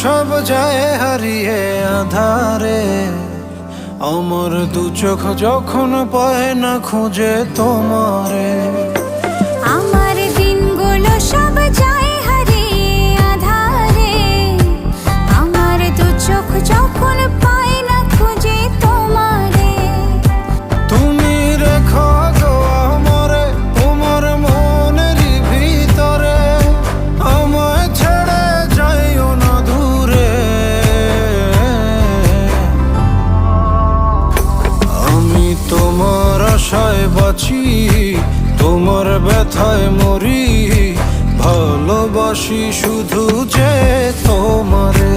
সব যায় হারিয়ে আধারে, আমার দু চোখ যখন পায় না খুঁজে তোমারে। আমার দিনগুলো সব যায় হারিয়ে আধারে, আমার দু চোখ যখন পায় না খুঁজে তোমারে। তুমি রেখো গো আমারে তোমার মনেরই ভিতরে, আমায় ছেড়ে যাইও না দূরে। আমি তোমার আশায় বাঁচি, তোমার ব্যথায় মরি, ভালোবাসি শুধু যে তোমারে।